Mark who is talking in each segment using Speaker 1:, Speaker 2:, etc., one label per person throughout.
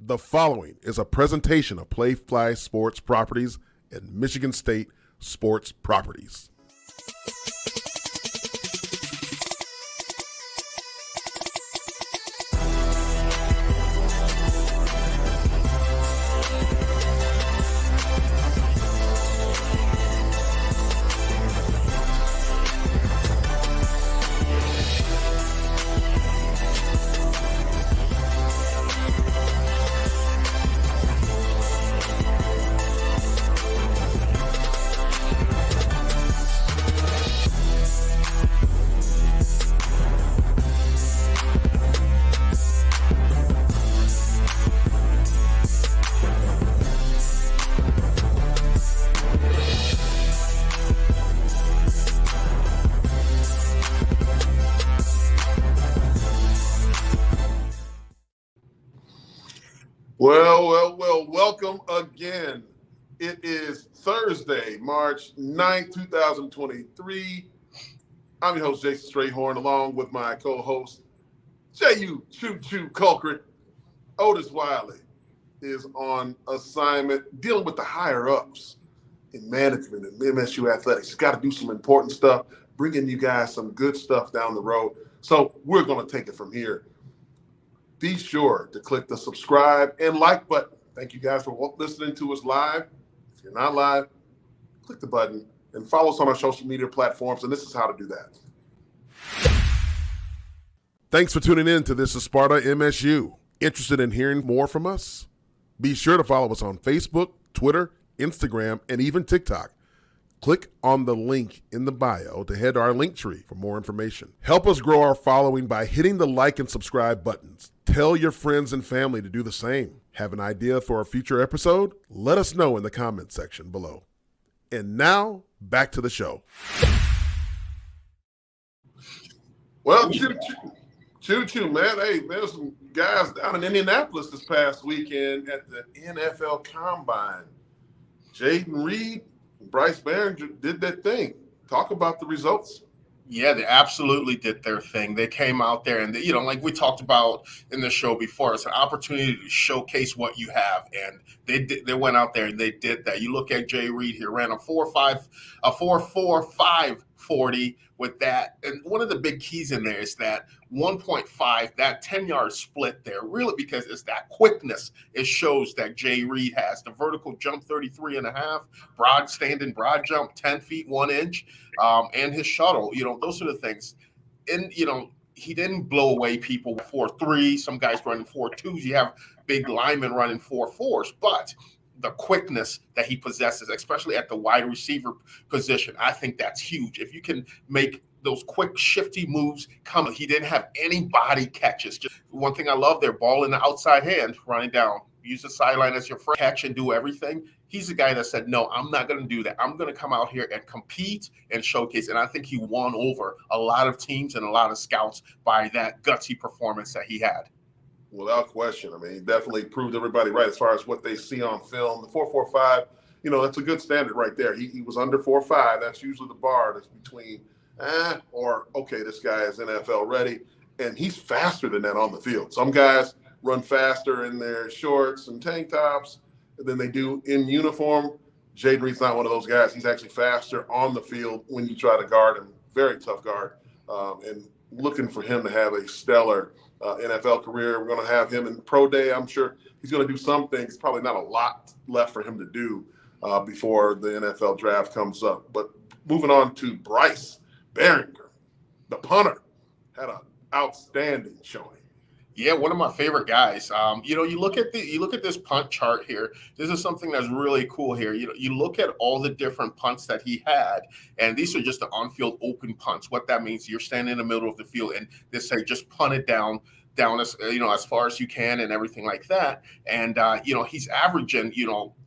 Speaker 1: The following is a presentation of Playfly Sports Properties and Michigan State Sports Properties. Well, welcome again. It is Thursday, March 9th, 2023. I'm your host, Jason Strayhorn, along with my co-host, Jehuu Caulcrick. Otis Wiley is on assignment dealing with the higher-ups in management and MSU athletics. He's got to do some important stuff, bringing you guys some good stuff down the road. So we're going to take it from here. Be sure to click the subscribe and like button. Thank you guys for listening to us live. If you're not live, click the button and follow us on our social media platforms, and this is how to do that. Thanks for tuning in to This is Sparta MSU. Interested in hearing more from us? Be sure to follow us on Facebook, Twitter, Instagram, and even TikTok. Click on the link in the bio to head to our link tree for more information. Help us grow our following by hitting the like and subscribe buttons. Tell your friends and family to do the same. Have an idea for a future episode? Let us know in the comments section below. And now, back to the show. Well, choo-choo, man. Hey, there's some guys down in Indianapolis this past weekend at the NFL Combine. Jayden Reed, Bryce Baringer did that thing. Talk about the results.
Speaker 2: Yeah, they absolutely did their thing. They came out there and, like we talked about in the show before, it's an opportunity to showcase what you have. And they went out there and they did that. You look at Jay Reed here, ran a 4.45 40 with that. And one of the big keys in there is that 1.5, that 10-yard split there, really because it's that quickness it shows that Jay Reed has. The vertical jump 33.5, standing broad jump 10 feet 1 inch, and his shuttle, those are the things. And, he didn't blow away people with 4.3. Some guys running 4.2s. You have big linemen running 4.4s, but the quickness that he possesses, especially at the wide receiver position, I think that's huge. If you can make those quick, shifty moves come, he didn't have any body catches. Just one thing I love there, ball in the outside hand, running down, use the sideline as your friend, catch and do everything. He's the guy that said, no, I'm not going to do that. I'm going to come out here and compete and showcase. And I think he won over a lot of teams and a lot of scouts by that gutsy performance that he had.
Speaker 1: Without question. I mean, he definitely proved everybody right as far as what they see on film. The 4.45, that's a good standard right there. He was under 4.5. That's usually the bar that's between okay, this guy is NFL ready. And he's faster than that on the field. Some guys run faster in their shorts and tank tops than they do in uniform. Jayden Reed's not one of those guys. He's actually faster on the field when you try to guard him. Very tough guard. And looking for him to have a stellar NFL career. We're going to have him in pro day. I'm sure he's going to do some things. Probably not a lot left for him to do before the NFL draft comes up. But moving on to Bryce Baringer, the punter, had an outstanding showing.
Speaker 2: Yeah, one of my favorite guys. You look at this punt chart here. This is something that's really cool here. You look at all the different punts that he had, and these are just the on-field open punts. What that means, you're standing in the middle of the field, and they say just punt it down as far as you can and everything like that. And he's averaging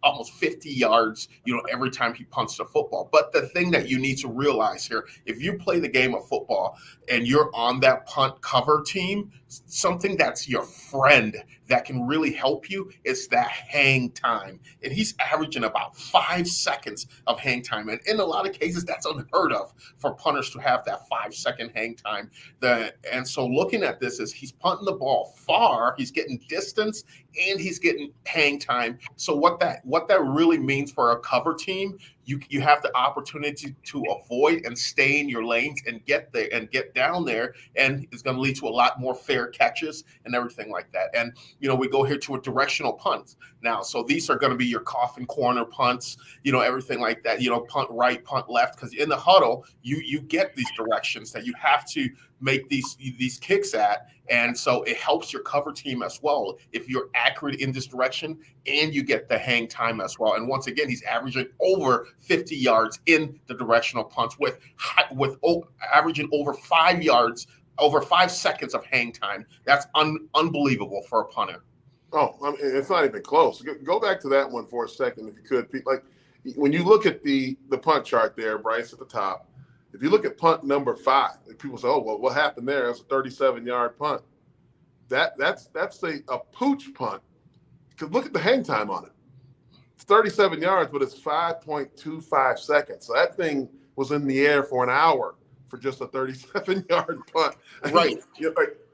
Speaker 2: almost 50 yards every time he punts the football. But the thing that you need to realize here, if you play the game of football and you're on that punt cover team, something that's your friend that can really help you is that hang time. And he's averaging about 5 seconds of hang time. And in a lot of cases, that's unheard of for punters to have that 5-second hang time. And so looking at this is he's punting the ball far, he's getting distance and he's getting hang time. So what that really means for a cover team, you have the opportunity to avoid and stay in your lanes and get there and get down there, and it's going to lead to a lot more fair catches and everything like that. And we go here to a directional punt now. So these are going to be your coffin corner punts, everything like that. Punt right, punt left, because in the huddle you get these directions that you have to make these kicks at, and so it helps your cover team as well if you're accurate in this direction and you get the hang time as well. And once again, he's averaging over 50 yards in the directional punts with averaging over 5 yards, over 5 seconds of hang time. That's unbelievable for a punter.
Speaker 1: Oh, I mean, it's not even close. Go back to that one for a second, if you could. Like, when you look at the punt chart there, Bryce, at the top, if you look at punt number 5, people say, "Oh, well, what happened there? It's a 37-yard punt." That's a pooch punt. Because look at the hang time on it. It's 37 yards, but it's 5.25 seconds. So that thing was in the air for an hour for just a 37-yard punt.
Speaker 2: Right.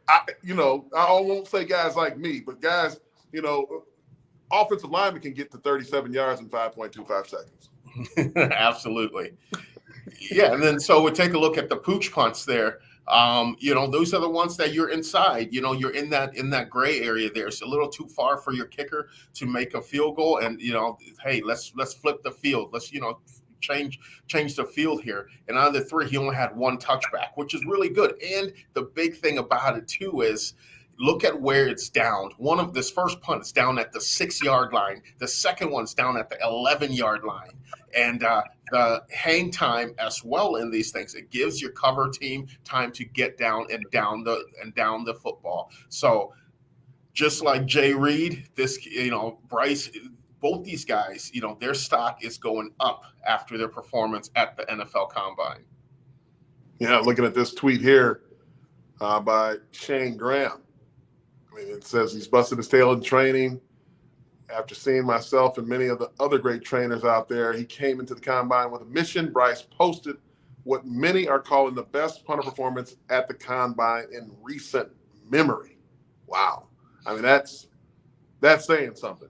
Speaker 1: I won't say guys like me, but guys, offensive linemen can get to 37 yards in 5.25 seconds.
Speaker 2: Absolutely. Yeah, and then so we take a look at the pooch punts there. Those are the ones that you're inside. You're in that gray area there. It's a little too far for your kicker to make a field goal. And hey, let's flip the field. Let's change the field here. And out of the 3, he only had 1 touchback, which is really good. And the big thing about it too is, look at where it's down. One of this first punt is down at the 6-yard line. The second one's down at the 11-yard line. And the hang time as well in these things, it gives your cover team time to get down the football. So just like Jay Reed, Bryce, both these guys, their stock is going up after their performance at the NFL Combine.
Speaker 1: Yeah, looking at this tweet here by Shane Graham. It says he's busted his tail in training. After seeing myself and many of the other great trainers out there, he came into the Combine with a mission. Bryce posted what many are calling the best punter performance at the Combine in recent memory. Wow. I mean, that's saying something.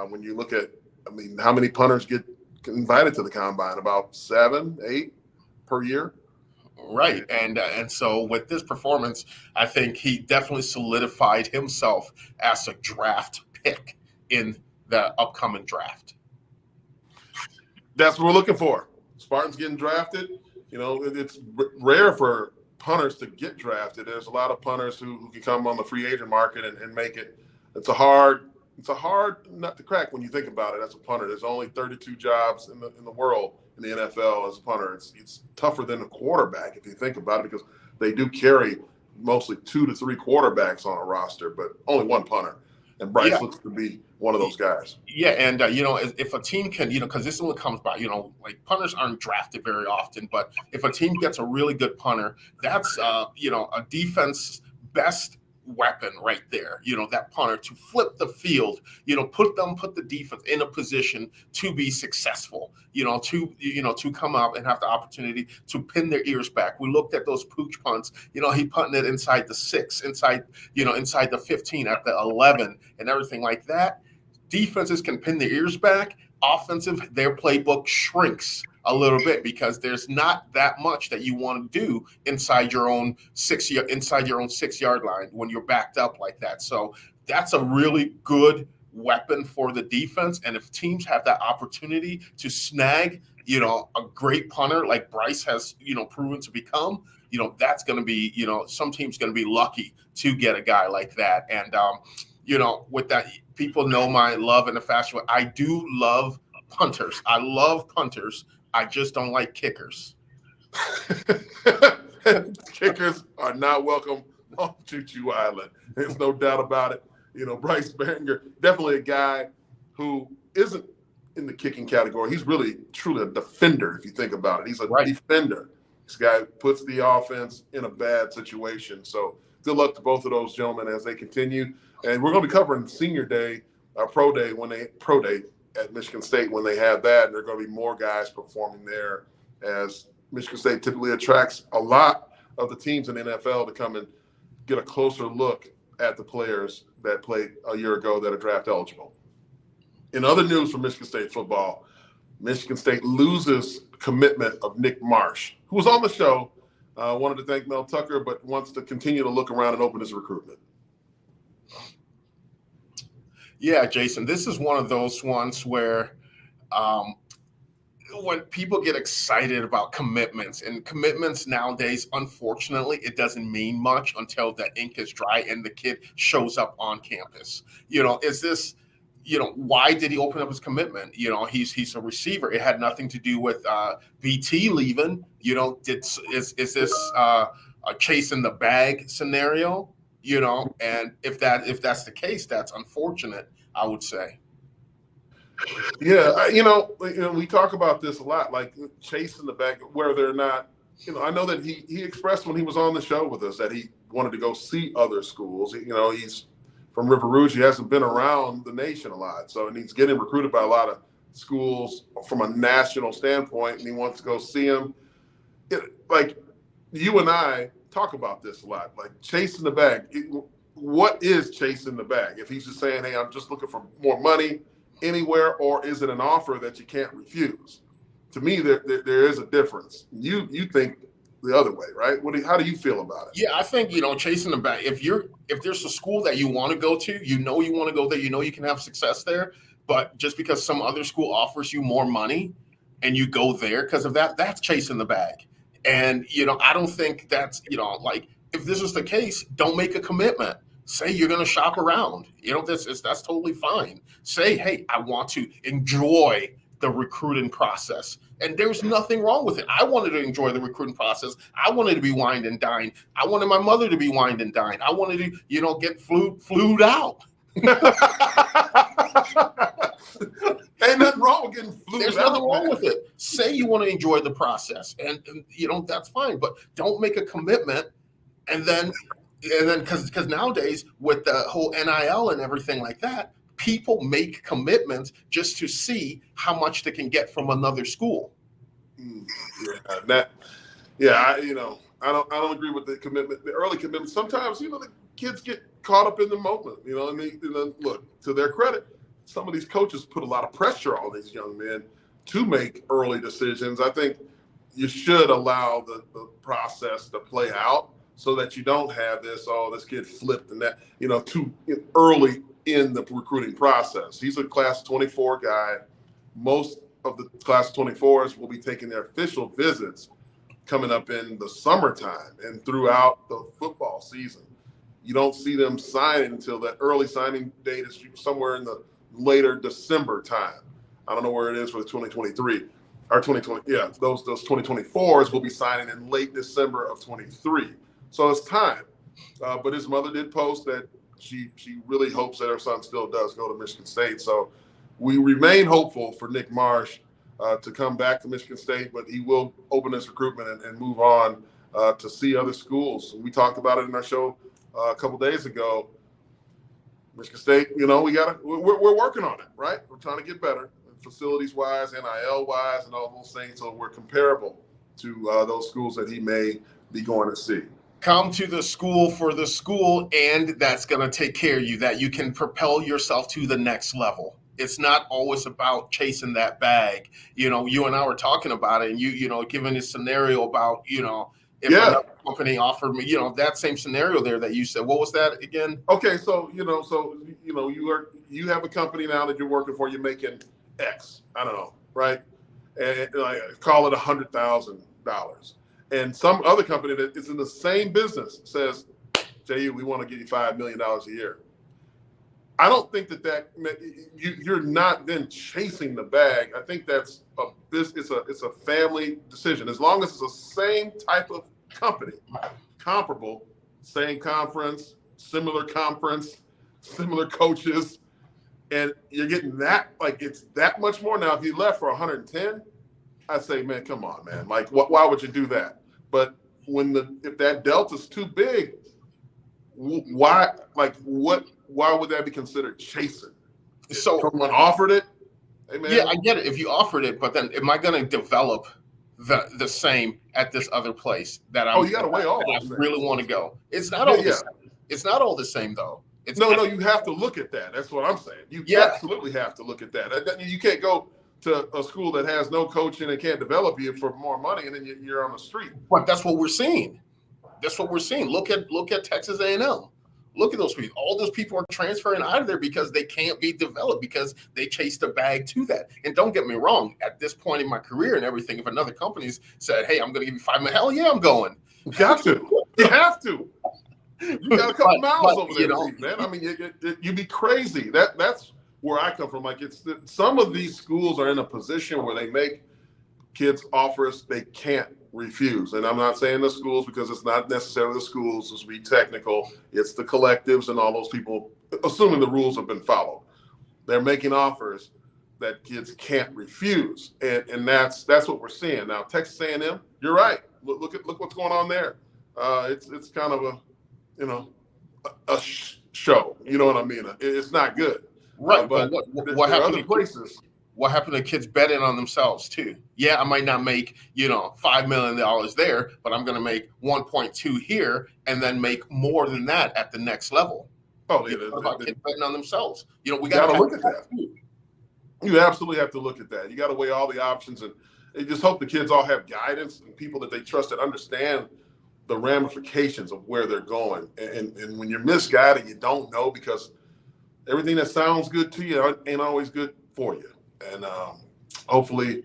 Speaker 1: When you look at, how many punters get invited to the Combine? About 7, 8 per year.
Speaker 2: Right. And so with this performance, I think he definitely solidified himself as a draft pick in the upcoming draft.
Speaker 1: That's what we're looking for. Spartans getting drafted. It's rare for punters to get drafted. There's a lot of punters who can come on the free agent market and make it. It's a hard nut to crack when you think about it as a punter. There's only 32 jobs in the world in the NFL as a punter. It's tougher than a quarterback if you think about it, because they do carry mostly 2 to 3 quarterbacks on a roster, but only 1 punter. And Bryce looks to be one of those guys. Yeah,
Speaker 2: and if a team can, because this is what comes by, like punters aren't drafted very often, but if a team gets a really good punter, that's a defense best weapon right there, that punter to flip the field, put the defense in a position to be successful, to come up and have the opportunity to pin their ears back. We looked at those pooch punts, he punted it inside the 6, inside the 15, at the 11 and everything like that. Defenses can pin their ears back. Offensive, their playbook shrinks a little bit because there's not that much that you want to do inside your own 6-yard line when you're backed up like that. So that's a really good weapon for the defense. And if teams have that opportunity to snag, a great punter like Bryce has, proven to become, that's going to be, some teams going to be lucky to get a guy like that. And, with that, people know my love and affection. I do love punters. I love punters. I just don't like kickers.
Speaker 1: Kickers are not welcome on Choo-Choo Island. There's no doubt about it. Bryce Baringer, definitely a guy who isn't in the kicking category. He's really, truly a defender, if you think about it. He's a defender. This guy puts the offense in a bad situation. So good luck to both of those gentlemen as they continue. And we're going to be covering Senior Day, Pro Day at Michigan State when they have that. And there are going to be more guys performing there, as Michigan State typically attracts a lot of the teams in the NFL to come and get a closer look at the players that played a year ago that are draft eligible. In other news from Michigan State football, Michigan State loses commitment of Nick Marsh, who was on the show, wanted to thank Mel Tucker, but wants to continue to look around and open his recruitment.
Speaker 2: Yeah, Jason, this is one of those ones where when people get excited about commitments, and commitments nowadays, unfortunately, it doesn't mean much until the ink is dry and the kid shows up on campus. Is this, why did he open up his commitment? He's a receiver. It had nothing to do with BT leaving. Is this a chase in the bag scenario? And if that's the case, that's unfortunate, I would say.
Speaker 1: Yeah, we talk about this a lot, like chasing the bag, where they're not. I know that he expressed when he was on the show with us that he wanted to go see other schools. He's from River Rouge. He hasn't been around the nation a lot, and he's getting recruited by a lot of schools from a national standpoint, and he wants to go see them. Like you and I talk about this a lot, like chasing the bag. What is chasing the bag? If he's just saying, "Hey, I'm just looking for more money anywhere," or is it an offer that you can't refuse? To me, there is a difference. You think the other way, right? How do you feel about it?
Speaker 2: Yeah, I think chasing the bag. If there's a school that you want to go to, you want to go there, you can have success there. But just because some other school offers you more money and you go there because of that, that's chasing the bag. And I don't think that's like, if this is the case, don't make a commitment. Say you're going to shop around. That's totally fine. Say, hey, I want to enjoy the recruiting process. And there's nothing wrong with it. I wanted to enjoy the recruiting process. I wanted to be wined and dined. I wanted my mother to be wined and dined. I wanted to, get flued out.
Speaker 1: Ain't nothing wrong with getting flued out.
Speaker 2: There's nothing wrong with it. Say you want to enjoy the process, and that's fine. But don't make a commitment and then because nowadays with the whole NIL and everything like that, people make commitments just to see how much they can get from another school.
Speaker 1: I don't agree with the commitment, the early commitment. Sometimes the kids get caught up in the moment. Look, to their credit, some of these coaches put a lot of pressure on these young men to make early decisions. I think you should allow the process to play out, so that you don't have this kid flipped and that, too early in the recruiting process. He's a class 24 guy. Most of the class 24s will be taking their official visits coming up in the summertime and throughout the football season. You don't see them signing until that early signing date is somewhere in the later December time. I don't know where it is for the 2023 or 2020. Yeah, those 2024s will be signing in late December of 23. So it's time. But his mother did post that she really hopes that her son still does go to Michigan State. So we remain hopeful for Nick Marsh to come back to Michigan State, but he will open his recruitment and move on to see other schools. We talked about it in our show a couple days ago. Michigan State, we're working on it, right? We're trying to get better, facilities-wise, NIL-wise, and all those things, so we're comparable to those schools that he may be going to see.
Speaker 2: Come to the school for the school, and that's going to take care of you, that you can propel yourself to the next level. It's not always about chasing that bag. You and I were talking about it, and you giving a scenario about, if another company offered me, that same scenario there that you said. What was that again?
Speaker 1: Okay, so you have a company now that you're working for. You're making X. I don't know, right? And call it $100,000. And some other company that is in the same business says, Jehuu, we want to give you $5 million a year. I don't think that you're not then chasing the bag. I think that's it's a family decision. As long as it's the same type of company, comparable, same conference, similar coaches, and you're getting that, it's that much more. Now, if you left for 110, I'd say, man, come on, man. Why would you do that? But if that delta's too big, why would that be considered chasing? So someone offered it. Hey, man.
Speaker 2: Yeah, I get it. If you offered it, but then am I going to develop the same at this other place that I
Speaker 1: you got to weigh all those
Speaker 2: I really want to go? It's not always. It's not all the same, though.
Speaker 1: No, you have to look at that. That's what I'm saying. You absolutely have to look at that. You can't go to a school that has no coaching and can't develop you for more money, and then you're on the street.
Speaker 2: But that's what we're seeing. That's what we're seeing. Look at Texas A&M. Look at those people. All those people are transferring out of there because they can't be developed, because they chased a bag to that. And don't get me wrong, at this point in my career and everything, if another company's said, hey, I'm going to give you $5 million, hell yeah, I'm going.
Speaker 1: You got to. You have to. You got a couple miles over there, man. I mean, you'd be crazy. That's where I come from. Like, some of these schools are in a position where they make kids offers they can't refuse. And I'm not saying the schools, because it's not necessarily the schools, let's be technical. It's the collectives and all those people, assuming the rules have been followed. They're making offers that kids can't refuse. And that's what we're seeing. Now, Texas A&M, you're right. Look what's going on there. It's kind of a show. You know what I mean? It's not good.
Speaker 2: Right.
Speaker 1: But
Speaker 2: what happened
Speaker 1: to other places?
Speaker 2: What happened to kids betting on themselves too? Yeah, I might not make, $5 million there, but I'm going to make 1.2 here and then make more than that at the next level.
Speaker 1: Oh, yeah.
Speaker 2: Kids betting on themselves. We
Speaker 1: got to look at that. You absolutely have to look at that. You got to weigh all the options, and just hope the kids all have guidance and people that they trust that understand the ramifications of where they're going. And when you're misguided, you don't know, because everything that sounds good to you ain't always good for you. And hopefully,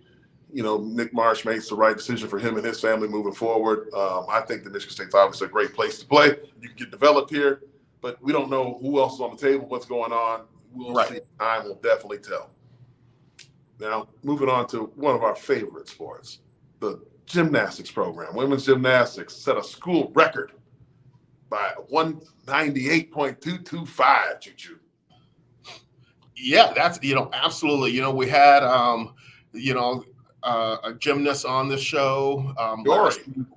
Speaker 1: Nick Marsh makes the right decision for him and his family moving forward. I think that Michigan State's obviously a great place to play. You can get developed here, but we don't know who else is on the table, what's going on. We'll see. Time will definitely tell. Now, moving on to one of our favorite sports, the gymnastics program. Women's gymnastics set a school record by 198.225, Jehuu.
Speaker 2: Yeah, that's, absolutely. We had, a gymnast on the show.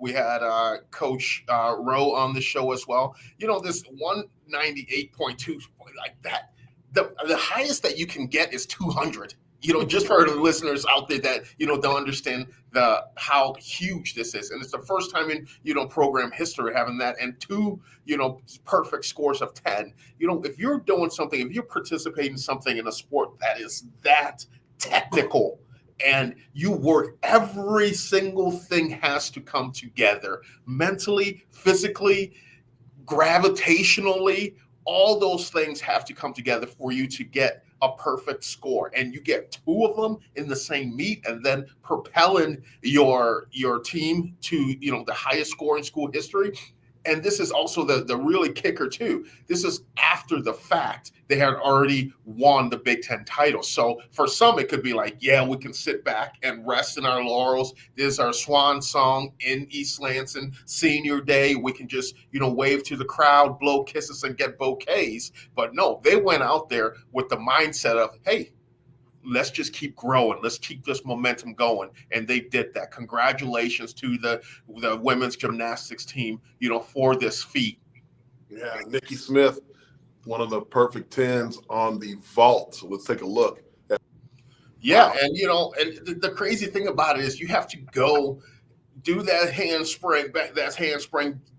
Speaker 2: We had Coach Rowe on the show as well. This 198.2, like that, the highest that you can get is 200. Just for the listeners out there that, don't understand how huge this is. And it's the first time in, program history having that, and two, perfect scores of 10. If you're doing something, if you're participating in something in a sport that is that technical, and you work, every single thing has to come together mentally, physically, gravitationally. All those things have to come together for you to get a perfect score, and you get two of them in the same meet, and then propelling your team to the highest score in school history. And this is also the really kicker too. This is after the fact. They had already won the Big Ten title. So for some, it could be like, yeah, we can sit back and rest in our laurels. This is our swan song in East Lansing, senior day. We can just, wave to the crowd, blow kisses, and get bouquets. But no, they went out there with the mindset of, hey, let's just keep growing. Let's keep this momentum going. And they did that. Congratulations to the women's gymnastics team, for this feat.
Speaker 1: Yeah, Nikki Smith, one of the perfect 10s on the vault. So let's take a look.
Speaker 2: Yeah, and and the crazy thing about it is you have to go do that handspring,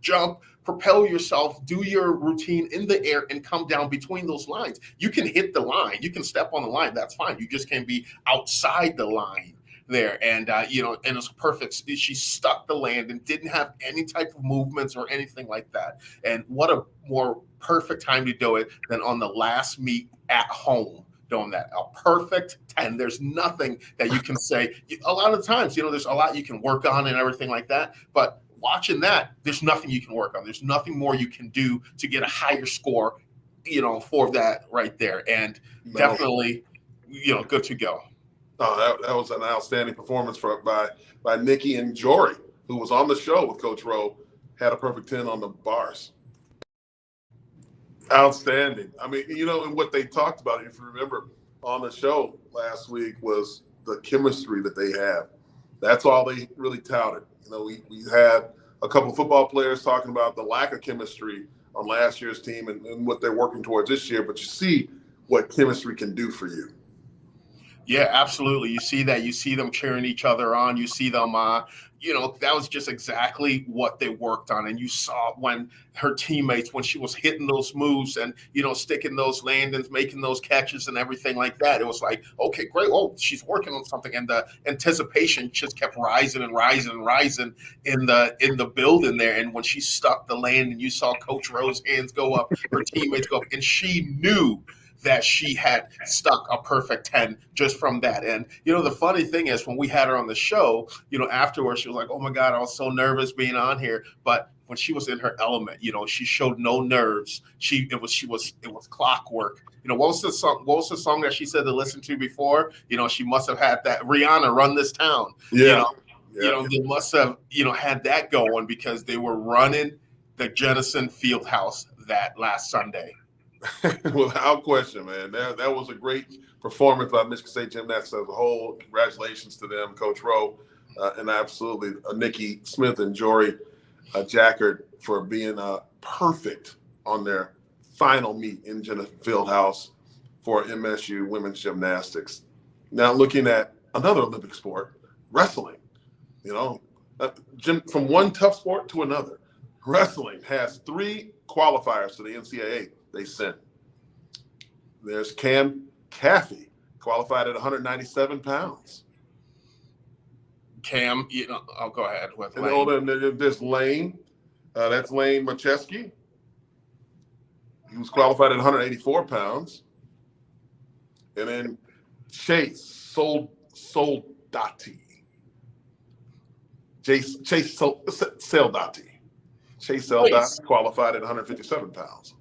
Speaker 2: jump, propel yourself, do your routine in the air, and come down between those lines. You can hit the line, you can step on the line, that's fine. You just can't be outside the line there. And and it's perfect. She stuck the land and didn't have any type of movements or anything like that. And what a more perfect time to do it than on the last meet at home. Doing that, a perfect 10. There's nothing that you can say. A lot of times, there's a lot you can work on and everything like that. But watching that, there's nothing you can work on. There's nothing more you can do to get a higher score, for that right there. And definitely, good to go.
Speaker 1: Oh, that was an outstanding performance by Nikki, and Jory, who was on the show with Coach Rowe, had a perfect 10 on the bars. Outstanding. I mean, and what they talked about, if you remember on the show last week, was the chemistry that they have. That's all they really touted. We had a couple of football players talking about the lack of chemistry on last year's team and what they're working towards this year, but you see what chemistry can do for you.
Speaker 2: Yeah, absolutely. You see that. You see them cheering each other on. You see them, that was just exactly what they worked on. And you saw when her teammates, when she was hitting those moves and, sticking those landings, making those catches and everything like that, it was like, okay, great. Oh, she's working on something. And the anticipation just kept rising and rising and rising in the building there. And when she stuck the landing, you saw Coach Rowe's hands go up, her teammates go up, and she knew that she had stuck a perfect 10 just from that. And, the funny thing is when we had her on the show, afterwards, she was like, oh my God, I was so nervous being on here. But when she was in her element, she showed no nerves. It was clockwork. What was the song that she said to listen to before? She must have had that Rihanna Run This Town.
Speaker 1: Yeah.
Speaker 2: They must have, had that going because they were running the Jennison Fieldhouse that last Sunday.
Speaker 1: Without question, man. That was a great performance by Michigan State Gymnastics as a whole. Congratulations to them, Coach Rowe, and absolutely Nikki Smith and Jory Jackard for being perfect on their final meet in Jennison Fieldhouse for MSU women's gymnastics. Now looking at another Olympic sport, wrestling. From one tough sport to another. Wrestling has 3 qualifiers to the NCAA they sent. There's Cam Caffey, qualified at 197 pounds.
Speaker 2: Cam, I'll go ahead with Lane.
Speaker 1: And there's Lane. That's Lane Macheski. He was qualified at 184 pounds. And then Chase Soldati. Chase Soldati. Chase Soldati qualified at 157 pounds.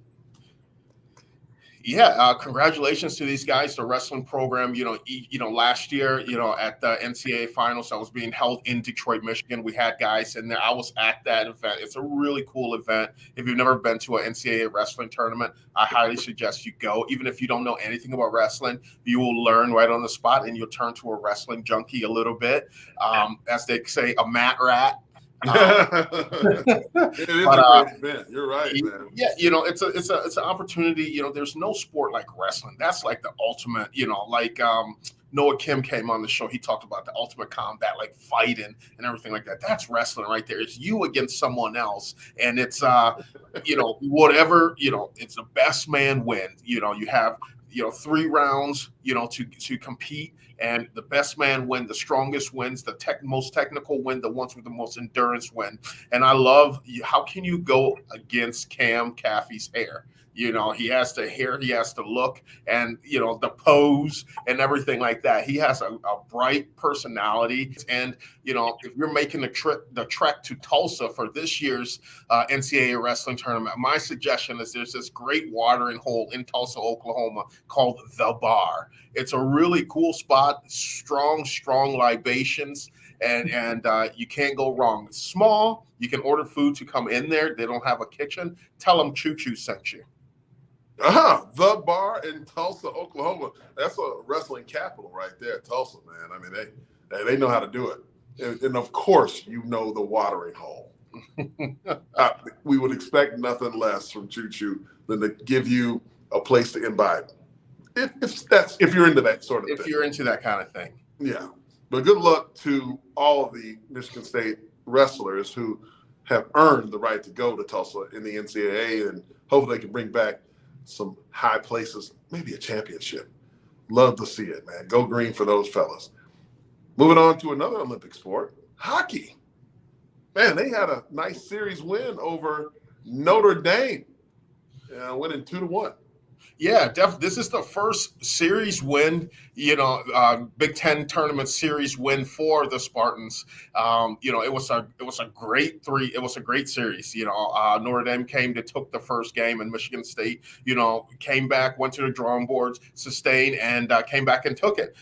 Speaker 2: Yeah, congratulations to these guys. The wrestling program, last year, at the NCAA finals that was being held in Detroit, Michigan, we had guys in there. I was at that event. It's a really cool event. If you've never been to an NCAA wrestling tournament, I highly suggest you go. Even if you don't know anything about wrestling, you will learn right on the spot and you'll turn to a wrestling junkie a little bit. As they say, a mat rat.
Speaker 1: It is a great event. You're right, man.
Speaker 2: Yeah, it's an opportunity. There's no sport like wrestling. That's like the ultimate. Noah Kim came on the show. He talked about the ultimate combat, like fighting and everything like that. That's wrestling right there. It's you against someone else, and it's whatever. It's the best man win. You have 3 rounds. To compete. And the best man win, the strongest wins, the most technical win, the ones with the most endurance win. And I love, how can you go against Cam Caffey's hair? He has the hair, he has the look, and, the pose and everything like that. He has a bright personality. And, if you're making the trek to Tulsa for this year's NCAA wrestling tournament, my suggestion is there's this great watering hole in Tulsa, Oklahoma called The Bar. It's a really cool spot, strong libations, and you can't go wrong. It's small. You can order food to come in there. They don't have a kitchen. Tell them Choo Choo sent you.
Speaker 1: The Bar in Tulsa, Oklahoma. That's a wrestling capital right there, Tulsa, man. I mean, they know how to do it. And of course, the watering hole. We would expect nothing less from Choo Choo than to give you a place to imbibe. If you're into that sort of thing.
Speaker 2: If you're into that kind of thing.
Speaker 1: Yeah. But good luck to all of the Michigan State wrestlers who have earned the right to go to Tulsa in the NCAA, and hopefully they can bring back some high places, maybe a championship. Love to see it, man. Go green for those fellas. Moving on to another Olympic sport, hockey. Man, they had a nice series win over Notre Dame, winning 2-1.
Speaker 2: Yeah, this is the first series win, Big Ten tournament series win for the Spartans. It was a great series. Notre Dame took the first game, and Michigan State, came back, went to the drawing boards, sustained, and came back and took it.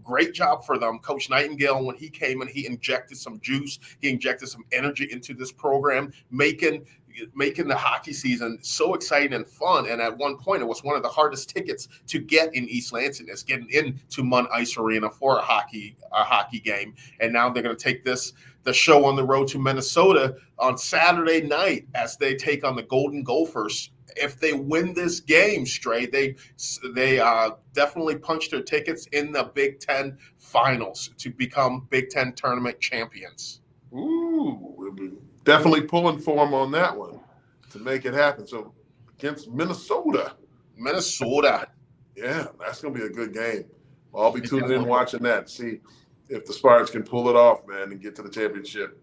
Speaker 2: Great job for them. Coach Nightingale, when he came and he injected some juice, he injected some energy into this program, making the hockey season so exciting and fun. And at one point, it was one of the hardest tickets to get in East Lansing, is getting into Munn Ice Arena for a hockey game. And now they're going to take the show on the road to Minnesota on Saturday night as they take on the Golden Gophers. If they win this game straight, they definitely punch their tickets in the Big Ten finals to become Big Ten tournament champions.
Speaker 1: Ooh, we'll be definitely pulling for them on that one to make it happen. So against Minnesota. Yeah, that's going to be a good game. I'll be tuning in watching that, see if the Spartans can pull it off, man, and get to the championship.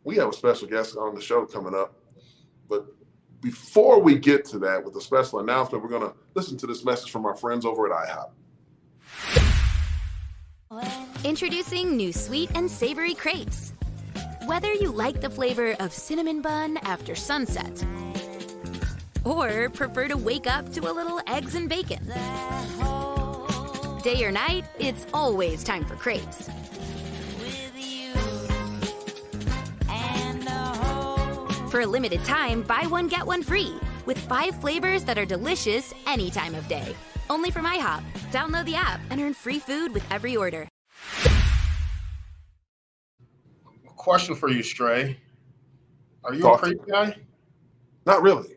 Speaker 1: We have a special guest on the show coming up. But before we get to that with the special announcement, we're going to listen to this message from our friends over at IHOP.
Speaker 3: Introducing new sweet and savory crepes. Whether you like the flavor of cinnamon bun after sunset, or prefer to wake up to a little eggs and bacon, day or night, it's always time for crepes. For a limited time, buy one, get one free with 5 flavors that are delicious any time of day. Only from IHOP. Download the app and earn free food with every order.
Speaker 2: Question for you, Stray. Are you a crepe guy?
Speaker 1: Not really.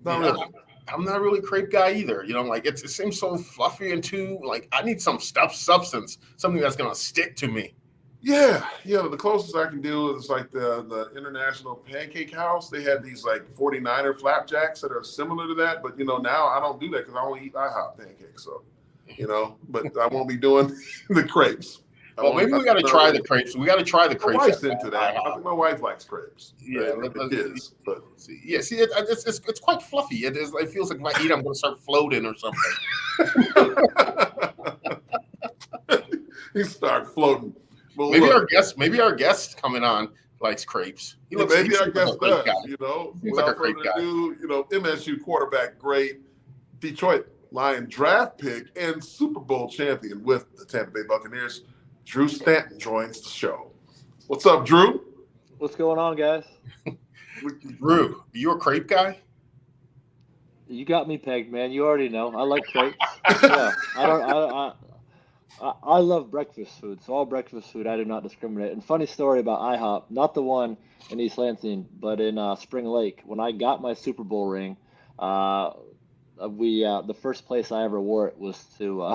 Speaker 2: Really. I'm not really a crepe guy either. You know, like it seems so fluffy and too like I need some substance, something that's gonna stick to me.
Speaker 1: Yeah, the closest I can do is like the International Pancake House. They had these like 49er flapjacks that are similar to that, but now I don't do that because I only eat IHOP pancakes. So, but I won't be doing the crepes.
Speaker 2: Well, maybe we got to try the crepes. We got to try the crepes.
Speaker 1: My wife's into that. I think my wife likes crepes.
Speaker 2: Yeah,
Speaker 1: it is. But
Speaker 2: it's quite fluffy. It is. It feels like if I eat, I'm going to start floating or something.
Speaker 1: You start floating. Well,
Speaker 2: maybe our guest coming on likes crepes.
Speaker 1: Maybe our guest does.
Speaker 2: He's like a great guy.
Speaker 1: MSU quarterback, great Detroit Lion draft pick and Super Bowl champion with the Tampa Bay Buccaneers. Drew Stanton joins the show. What's up, Drew?
Speaker 4: What's going on, guys?
Speaker 2: Drew, are you a crepe guy?
Speaker 4: You got me pegged, man. You already know. I like crepes. Yeah, I love breakfast food. So all breakfast food, I do not discriminate. And funny story about IHOP, not the one in East Lansing, but in Spring Lake. When I got my Super Bowl ring, the first place I ever wore it was to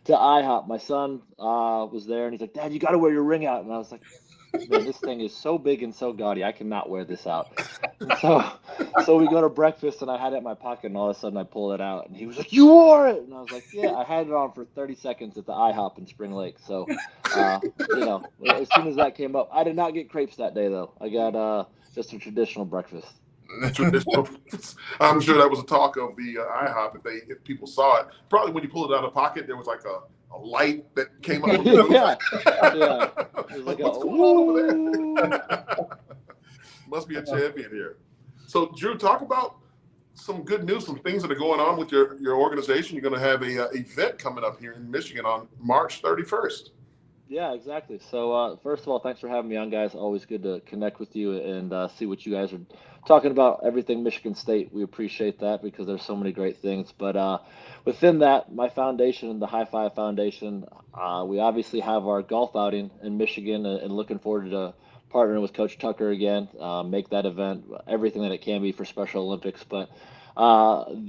Speaker 4: to IHOP. My son was there, and he's like, "Dad, you got to wear your ring out." And I was like, "Man, this thing is so big and so gaudy. I cannot wear this out." And so we go to breakfast, and I had it in my pocket, and all of a sudden I pull it out, and he was like, "You wore it!" And I was like, "Yeah, I had it on for 30 seconds at the IHOP in Spring Lake." So, as soon as that came up, I did not get crepes that day though. I got just a traditional breakfast.
Speaker 1: I'm sure that was a talk of the IHOP if people saw it. Probably when you pulled it out of the pocket, there was like a light that came up.
Speaker 4: Yeah.
Speaker 1: Like, what's going on over there? Must be a champion here. So, Drew, talk about some good news, some things that are going on with your organization. You're going to have a event coming up here in Michigan on March 31st.
Speaker 4: Yeah, exactly. So first of all, thanks for having me on, guys. Always good to connect with you and see what you guys are talking about. Everything Michigan State, we appreciate that because there's so many great things. But within that, my foundation, the High Five Foundation, we obviously have our golf outing in Michigan and looking forward to partnering with Coach Tucker again, make that event everything that it can be for Special Olympics. But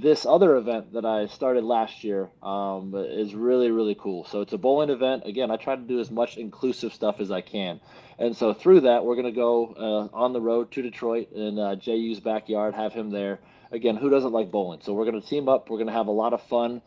Speaker 4: this other event that I started last year is really, really cool. So it's a bowling event. Again, I try to do as much inclusive stuff as I can. And so through that, we're going to go on the road to Detroit in JU's backyard, have him there. Again, who doesn't like bowling? So we're going to team up. We're going to have a lot of fun.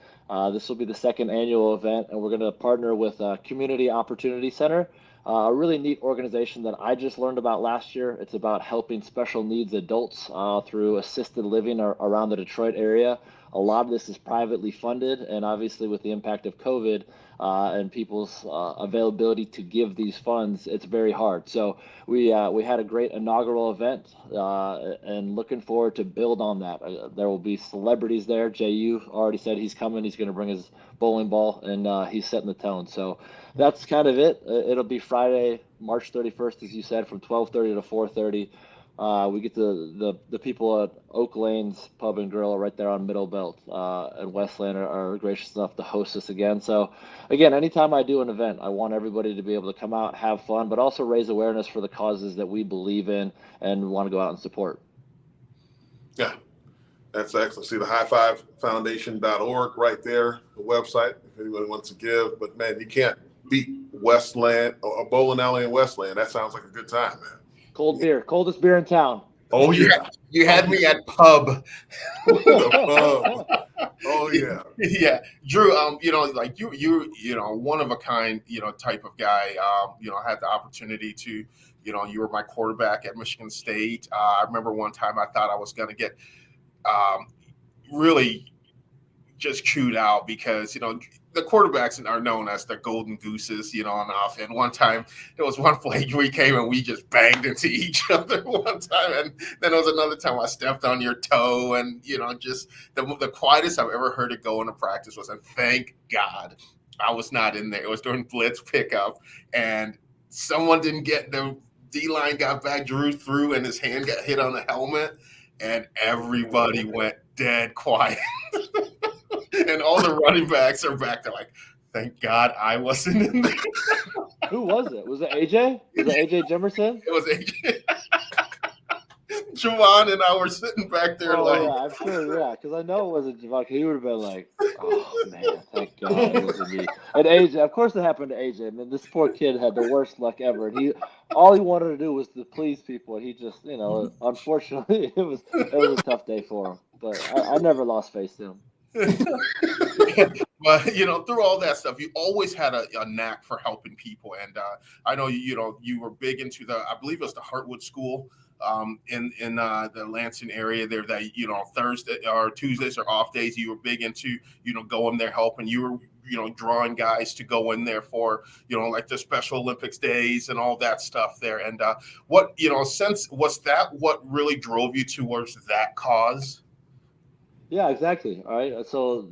Speaker 4: This will be the second annual event, and we're going to partner with Community Opportunity Center, a really neat organization that I just learned about last year. It's about helping special needs adults through assisted living around the Detroit area. A lot of this is privately funded, and obviously with the impact of COVID and people's availability to give these funds, it's very hard. So we had a great inaugural event and looking forward to build on that. There will be celebrities there. Jehuu already said he's coming. He's going to bring his bowling ball, and he's setting the tone. So that's kind of it. It'll be Friday, March 31st, as you said, from 12:30 to 4:30. We get the people at Oak Lane's Pub and Grill right there on Middle Belt and Westland are gracious enough to host us again. So again, anytime I do an event, I want everybody to be able to come out, have fun, but also raise awareness for the causes that we believe in and want to go out and support.
Speaker 1: Yeah, that's excellent. See the highfivefoundation.org right there, the website, if anybody wants to give. But man, you can't beat Westland, a bowling alley in Westland. That sounds like a good time, man.
Speaker 4: Cold beer, coldest beer in town.
Speaker 1: Oh yeah,
Speaker 2: You had me at pub.
Speaker 1: the pub. Oh yeah.
Speaker 2: Yeah, Drew. Like you one of a kind, type of guy. I had the opportunity to, you were my quarterback at Michigan State. I remember one time I thought I was going to get really just chewed out because, the quarterbacks are known as the golden gooses, on off. And one time there was one play we came and we just banged into each other one time. And then there was another time I stepped on your toe and, just the quietest I've ever heard it go into practice was, and thank God I was not in there. It was during blitz pickup and someone didn't get the D-line got back, Drew threw and his hand got hit on the helmet and everybody went dead quiet. And all the running backs are back there like, thank God I wasn't in there.
Speaker 4: Who was it? Was it AJ? Was it AJ Jimerson?
Speaker 2: It was AJ. Javon and I were sitting back there
Speaker 4: yeah, I'm sure, yeah, because I know it wasn't Javon. He would have been like, oh, man, thank God it wasn't me. And AJ, of course it happened to AJ. I mean, this poor kid had the worst luck ever. And all he wanted to do was to please people. And he just, unfortunately, it was a tough day for him. But I never lost faith to him.
Speaker 2: But through all that stuff, you always had a knack for helping people, and I know you were big into I believe it was the Hartwood School in the Lansing area there. That Thursday or Tuesdays or off days, you were big into going there helping. You were drawing guys to go in there for like the Special Olympics days and all that stuff there. And what was that what really drove you towards that cause?
Speaker 4: Yeah, exactly. All right. So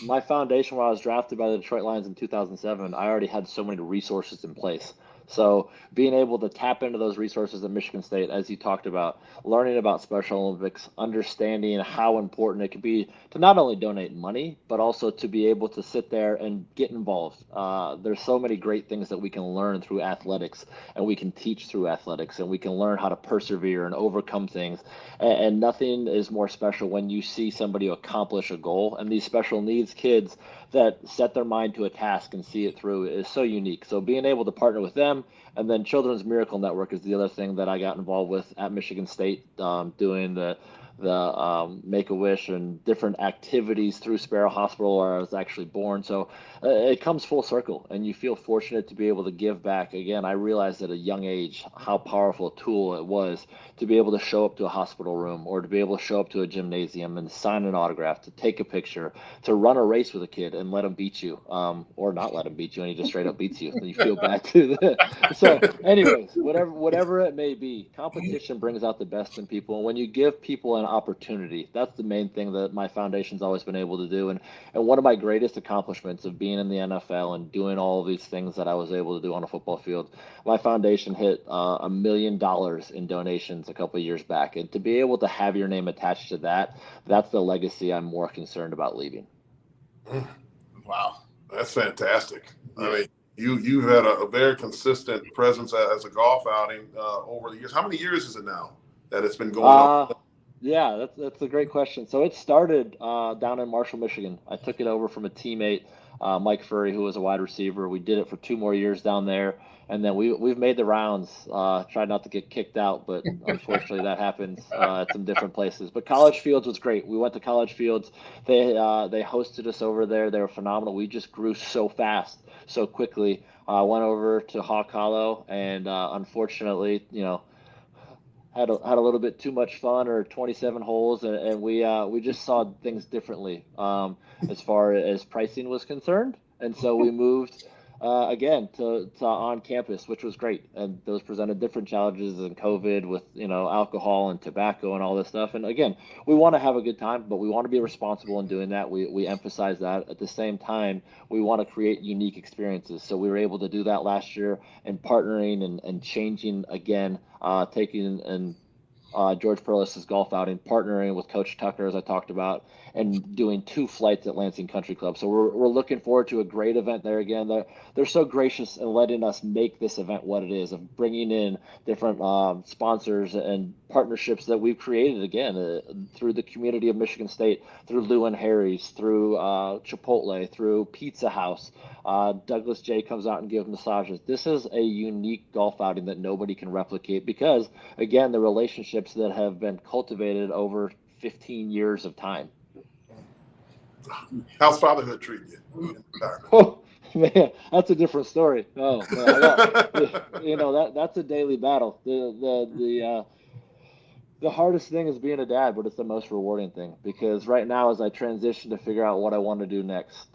Speaker 4: my foundation, when I was drafted by the Detroit Lions in 2007, I already had so many resources in place. So being able to tap into those resources at Michigan State, as you talked about, learning about Special Olympics, understanding how important it could be to not only donate money, but also to be able to sit there and get involved. There's so many great things that we can learn through athletics, and we can teach through athletics, and we can learn how to persevere and overcome things. And nothing is more special when you see somebody accomplish a goal. And these special needs kids that set their mind to a task and see it through is so unique. So being able to partner with them, and then Children's Miracle Network is the other thing that I got involved with at Michigan State, doing the Make-A-Wish and different activities through Sparrow Hospital where I was actually born. So it comes full circle, and you feel fortunate to be able to give back. Again, I realized at a young age how powerful a tool it was to be able to show up to a hospital room or to be able to show up to a gymnasium and sign an autograph, to take a picture, to run a race with a kid and let him beat you, or not let him beat you, and he just straight up beats you and you feel bad too. So anyways, whatever it may be, competition brings out the best in people. And when you give people an opportunity, that's the main thing that my foundation's always been able to do. And one of my greatest accomplishments of being in the NFL and doing all of these things that I was able to do on a football field, my foundation hit $1 million in donations a couple of years back. And to be able to have your name attached to that's the legacy I'm more concerned about leaving.
Speaker 2: Wow.
Speaker 1: That's fantastic. I mean, you've had a very consistent presence as a golf outing over the years. How many years is it now that it's been going on?
Speaker 4: Yeah, that's a great question. So it started down in Marshall, Michigan. I took it over from a teammate, Mike Furry, who was a wide receiver. We did it for 2 more years down there, and then we've made the rounds. Tried not to get kicked out, but unfortunately that happens at some different places. But College Fields was great. We went to College Fields. They hosted us over there. They were phenomenal. We just grew so fast, so quickly. Went over to Hawk Hollow, and unfortunately, had a little bit too much fun, or 27 holes, and we just saw things differently as far as pricing was concerned, and so we moved again to on campus, which was great, and those presented different challenges than COVID with alcohol and tobacco and all this stuff. And again, we want to have a good time, but we want to be responsible in doing that. We emphasize that. At the same time, we want to create unique experiences. So we were able to do that last year, and partnering and changing again, taking and George Perlis's golf outing, partnering with Coach Tucker, as I talked about, and doing 2 flights at Lansing Country Club. So we're looking forward to a great event there again. They're so gracious in letting us make this event what it is, of bringing in different sponsors and partnerships that we've created again through the community of Michigan State, through Lou and Harry's, through Chipotle, through Pizza House. Douglas J comes out and gives massages. This is a unique golf outing that nobody can replicate because, again, the relationships that have been cultivated over 15 years of time.
Speaker 1: How's fatherhood treating you?
Speaker 4: Oh, man, that's a different story. Oh, man, that's a daily battle. The hardest thing is being a dad, but it's the most rewarding thing because right now, as I transition to figure out what I want to do next,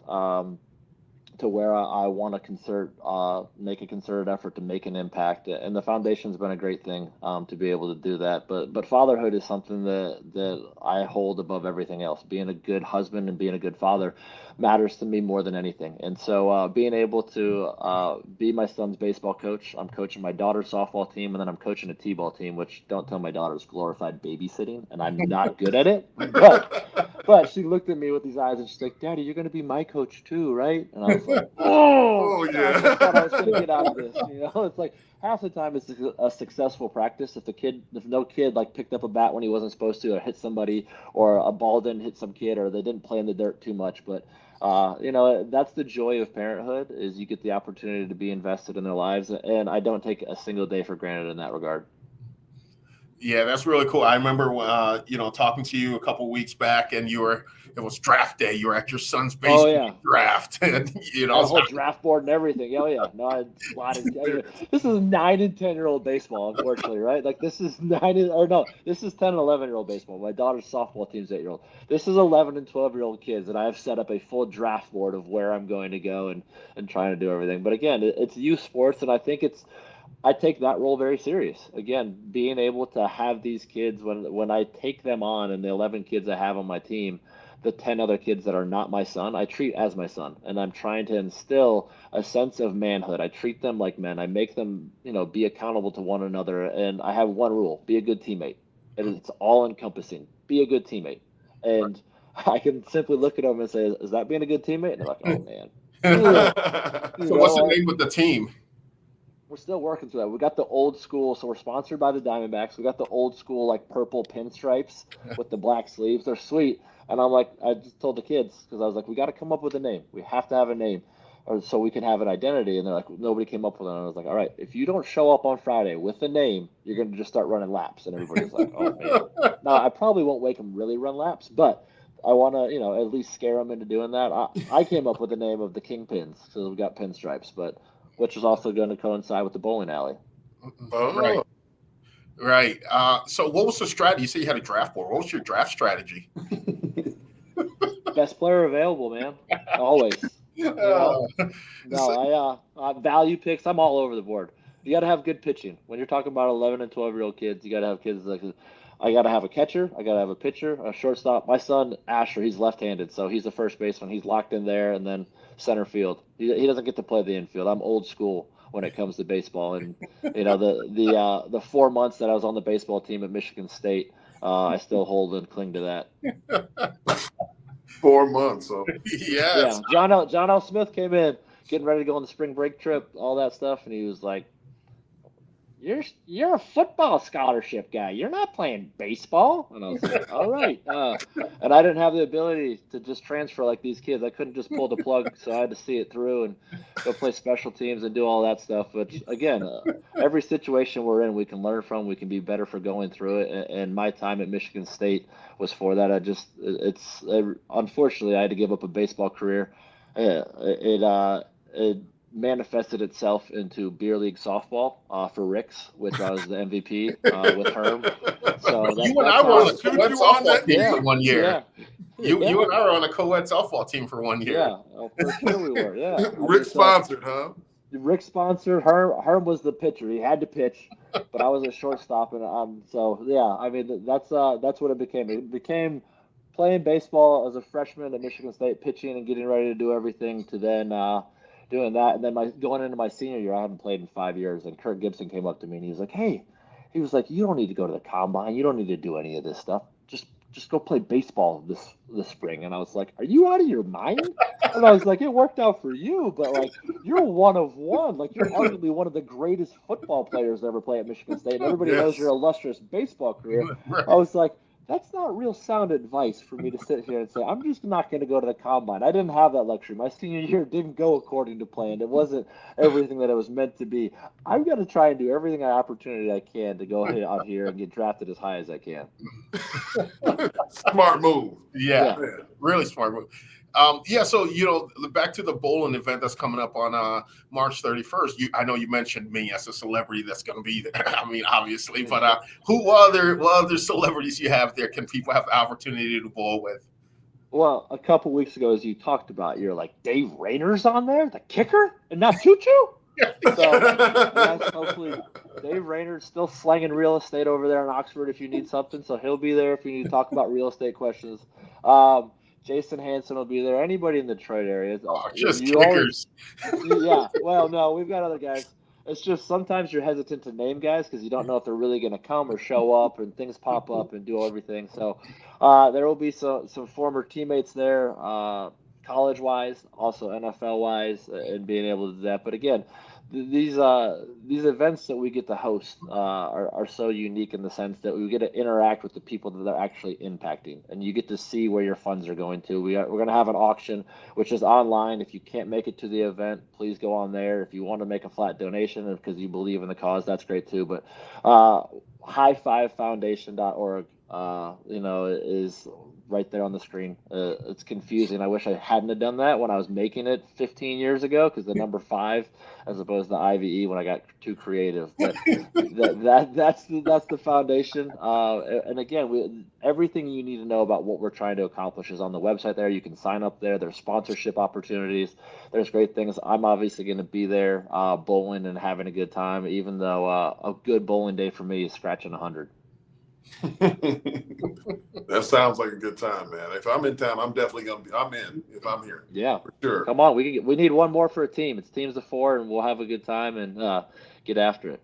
Speaker 4: to where I want to make a concerted effort to make an impact, and the foundation's been a great thing to be able to do that. But fatherhood is something that I hold above everything else. Being a good husband and being a good father matters to me more than anything. And so being able to be my son's baseball coach, I'm coaching my daughter's softball team, and then I'm coaching a t-ball team, which don't tell my daughter's glorified babysitting, and I'm not good at it. But she looked at me with these eyes and she's like, "Daddy, you're going to be my coach too, right?" And I was like, "Oh,
Speaker 1: yeah."
Speaker 4: I thought I was going to get out of this. It's like half the time it's a successful practice. If no kid like picked up a bat when he wasn't supposed to, or hit somebody, or a ball didn't hit some kid, or they didn't play in the dirt too much. But that's the joy of parenthood, is you get the opportunity to be invested in their lives, and I don't take a single day for granted in that regard.
Speaker 2: Yeah, that's really cool. I remember, talking to you a couple weeks back, and it was draft day. You were at your son's baseball draft, and
Speaker 4: the whole draft board and everything. Oh yeah, no, I slotted. This is 9 and 10-year-old baseball, unfortunately, right? Like this is 10 and 11-year-old baseball. My daughter's softball team's 8-year-old. This is 11 and 12-year-old kids, and I have set up a full draft board of where I'm going to go and trying to do everything. But again, it's youth sports, and I think I take that role very serious. Again, being able to have these kids, when I take them on, and the 11 kids I have on my team, the 10 other kids that are not my son, I treat as my son. And I'm trying to instill a sense of manhood. I treat them like men. I make them, be accountable to one another. And I have one rule: be a good teammate. And it's all encompassing. Be a good teammate. And I can simply look at them and say, "Is that being a good teammate?" And they're like, "Oh man."
Speaker 2: So what's the name of the team?
Speaker 4: We're still working through that. We got the old school, so we're sponsored by the Diamondbacks. We got the old school, like, purple pinstripes with the black sleeves. They're sweet. And I just told the kids, because I was like, we got to come up with a name. We have to have a name so we can have an identity. And they're like, nobody came up with it. And I was like, all right, if you don't show up on Friday with a name, you're going to just start running laps. And everybody's like, oh, man. Now, I probably won't make them really run laps, but I want to, at least scare them into doing that. I came up with the name of the Kingpins, so we got pinstripes, which is also going to coincide with the bowling alley.
Speaker 2: Oh. Right. So what was the strategy? You said you had a draft board. What was your draft strategy?
Speaker 4: Best player available, man. Always. Value picks. I'm all over the board. You got to have good pitching. When you're talking about 11 and 12-year-old kids, you got to have kids like, I got to have a catcher. I got to have a pitcher, a shortstop. My son, Asher, he's left-handed, so he's the first baseman. He's locked in there, and then center field. He doesn't get to play the infield. I'm old school when it comes to baseball. And, the 4 months that I was on the baseball team at Michigan State, I still hold and cling to that.
Speaker 1: 4 months. So.
Speaker 2: Yes.
Speaker 4: Yeah. John L. Smith came in, getting ready to go on the spring break trip, all that stuff, and he was like, You're a football scholarship guy. You're not playing baseball. And I was like, all right. And I didn't have the ability to just transfer like these kids. I couldn't just pull the plug, so I had to see it through and go play special teams and do all that stuff. But again, every situation we're in, we can learn from. We can be better for going through it. And my time at Michigan State was for that. Unfortunately, I had to give up a baseball career. It manifested itself into beer league softball for Rick's, which I was the MVP with Herm. So
Speaker 2: you and I were on a co-ed softball team for 1 year. You and I were on a co-ed softball team for 1 year.
Speaker 4: Yeah, for sure we were. Yeah,
Speaker 1: Rick sponsored, huh?
Speaker 4: Rick sponsored. Herm was the pitcher. He had to pitch, but I was a shortstop, and that's what it became. It became playing baseball as a freshman at Michigan State, pitching and getting ready to do everything, to then doing that. And then going into my senior year, I hadn't played in 5 years, and Kirk Gibson came up to me and he was like, hey, He was like, you don't need to go to the combine. You don't need to do any of this stuff. Just go play baseball this spring. And I was like, are you out of your mind? And I was like, it worked out for you, but like you're one of one. Like you're arguably one of the greatest football players to ever play at Michigan State. And everybody knows your illustrious baseball career. Right. I was like, that's not real sound advice for me to sit here and say, I'm just not going to go to the combine. I didn't have that luxury. My senior year didn't go according to plan. It wasn't everything that it was meant to be. I've got to try and do everything opportunity I can to go out here and get drafted as high as I can.
Speaker 1: Smart move.
Speaker 2: Yeah, really smart move. So, back to the bowling event that's coming up on March 31st. I know you mentioned me as a celebrity that's going to be there. I mean, obviously, but what other celebrities you have there can people have the opportunity to bowl with?
Speaker 4: Well, a couple weeks ago, as you talked about, you're like, Dave Rayner's on there, the kicker, and not Choo Choo? So, hopefully, Dave Rayner's still slanging real estate over there in Oxford if you need something. So he'll be there if you need to talk about real estate questions. Jason Hansen will be there. Anybody in the Detroit area.
Speaker 2: Just kickers.
Speaker 4: Well, no, we've got other guys. It's just sometimes you're hesitant to name guys because you don't know if they're really going to come or show up, and things pop up and do everything. So there will be some former teammates there, college-wise, also NFL-wise, and being able to do that. But again, these events that we get to host are so unique in the sense that we get to interact with the people that they're actually impacting, and you get to see where your funds are going to. We're going to have an auction, which is online. If you can't make it to the event, please go on there. If you want to make a flat donation because you believe in the cause, that's great too. But highfivefoundation.org, is right there on the screen. It's confusing. I wish I hadn't have done that when I was making it 15 years ago, because the number 5 as opposed to IVE when I got too creative. But that's the foundation. And again, everything you need to know about what we're trying to accomplish is on the website there. You can sign up there. There's sponsorship opportunities. There's great things. I'm obviously going to be there bowling and having a good time, even though a good bowling day for me is scratching 100.
Speaker 1: That sounds like a good time, man. If I'm in town, I'm definitely I'm in if I'm here.
Speaker 4: Yeah,
Speaker 1: for sure.
Speaker 4: Come on, we need one more for a team. It's teams of 4, and we'll have a good time and get after it.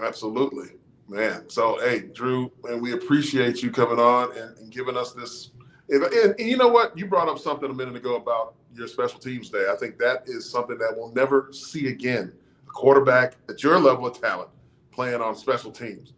Speaker 1: Absolutely, man. So, hey, Drew, and we appreciate you coming on and giving us this. And you know what? You brought up something a minute ago about your special teams day. I think that is something that we'll never see again. A quarterback at your level of talent playing on special teams.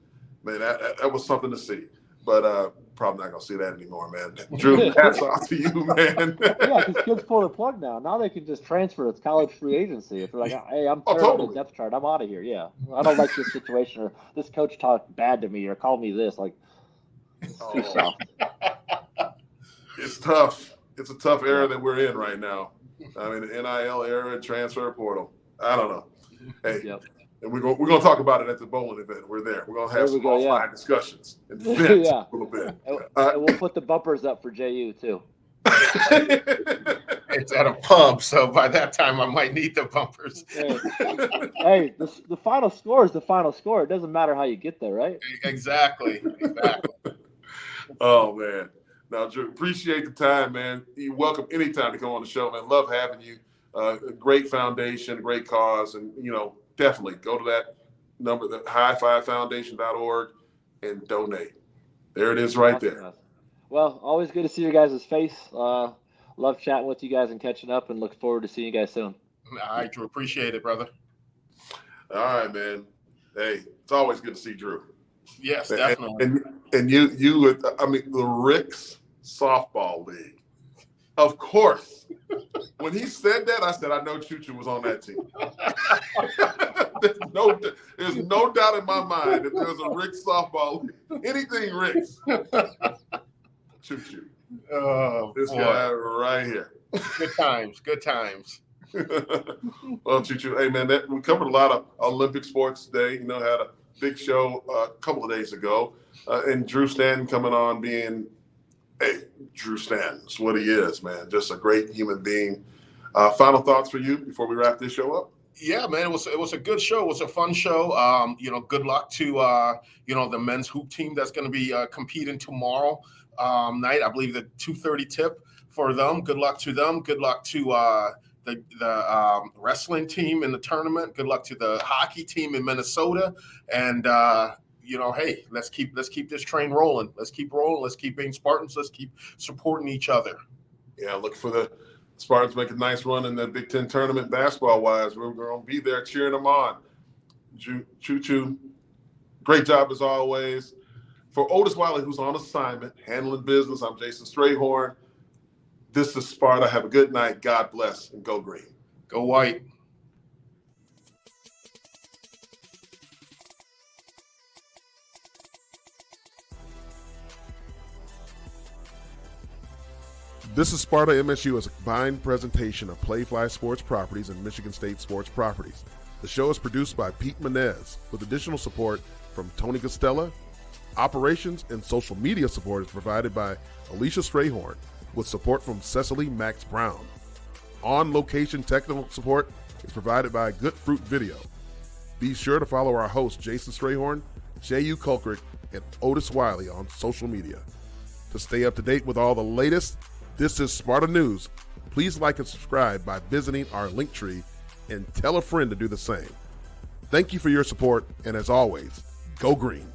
Speaker 1: Man, that was something to see, but probably not gonna see that anymore, man. Drew, hats off to you, man.
Speaker 4: Yeah, because kids pull the plug now. Now they can just transfer. It's college free agency. If they're like, hey, I'm on the depth chart, I'm out of here. Yeah, I don't like this situation, or this coach talked bad to me, or called me this. Like, too soft.
Speaker 1: It's tough. It's a tough era that we're in right now. I mean, the NIL era, transfer portal. I don't know. Hey. Yep. And we're gonna talk about it at the bowling event. We're there. We're gonna have some offline discussions and vent a little bit.
Speaker 4: And we'll put the bumpers up for Jehuu too.
Speaker 2: It's at a pub, so by that time I might need the bumpers.
Speaker 4: Hey, the final score is the final score. It doesn't matter how you get there, right?
Speaker 2: Exactly.
Speaker 1: Oh man. Now, Drew, appreciate the time, man. You're welcome anytime to come on the show, man. Love having you. A great foundation, great cause, and definitely go to that number, the highfivefoundation.org, and donate. There it is right there.
Speaker 4: Well, always good to see your guys' face. Love chatting with you guys and catching up, and look forward to seeing you guys soon.
Speaker 2: All right, Drew. Appreciate it, brother.
Speaker 1: All right, man. Hey, it's always good to see Drew.
Speaker 2: Yes, definitely.
Speaker 1: And you, the Ricks Softball League. Of course. When he said that, I said, I know Choo Choo was on that team. There's no doubt in my mind that there's a Ricks Softball League. Anything Ricks. Choo Choo.
Speaker 2: Oh,
Speaker 1: this guy right here.
Speaker 2: Good times.
Speaker 1: Well, Choo Choo, hey, man, we covered a lot of Olympic sports today. Had a big show a couple of days ago. And Drew Stanton coming on being Drew Stanton. That's what he is, man. Just a great human being. Final thoughts for you before we wrap this show up?
Speaker 2: Yeah, man, it was a good show. It was a fun show. Good luck to the men's hoop team that's going to be competing tomorrow night. I believe the 2:30 tip for them. Good luck to them. Good luck to the wrestling team in the tournament. Good luck to the hockey team in Minnesota. And hey, let's keep this train rolling. Let's keep rolling. Let's keep being Spartans. Let's keep supporting each other.
Speaker 1: Yeah, look for the Spartans make a nice run in the Big Ten tournament basketball-wise. We're going to be there cheering them on. Choo-choo. Great job as always. For Otis Wiley, who's on assignment, handling business, I'm Jason Strayhorn. This is Sparta. Have a good night. God bless, and go green.
Speaker 2: Go white.
Speaker 1: This is Sparta MSU as a combined presentation of Playfly Sports Properties and Michigan State Sports Properties. The show is produced by Pete Menez with additional support from Tony Costella. Operations and social media support is provided by Alicia Strayhorn with support from Cecily Max Brown. On-location technical support is provided by Good Fruit Video. Be sure to follow our hosts Jason Strayhorn, Jehuu Caulcrick, and Otis Wiley on social media. To stay up to date with all the latest This is Sparta News, please like and subscribe by visiting our link tree and tell a friend to do the same. Thank you for your support, and as always, go green.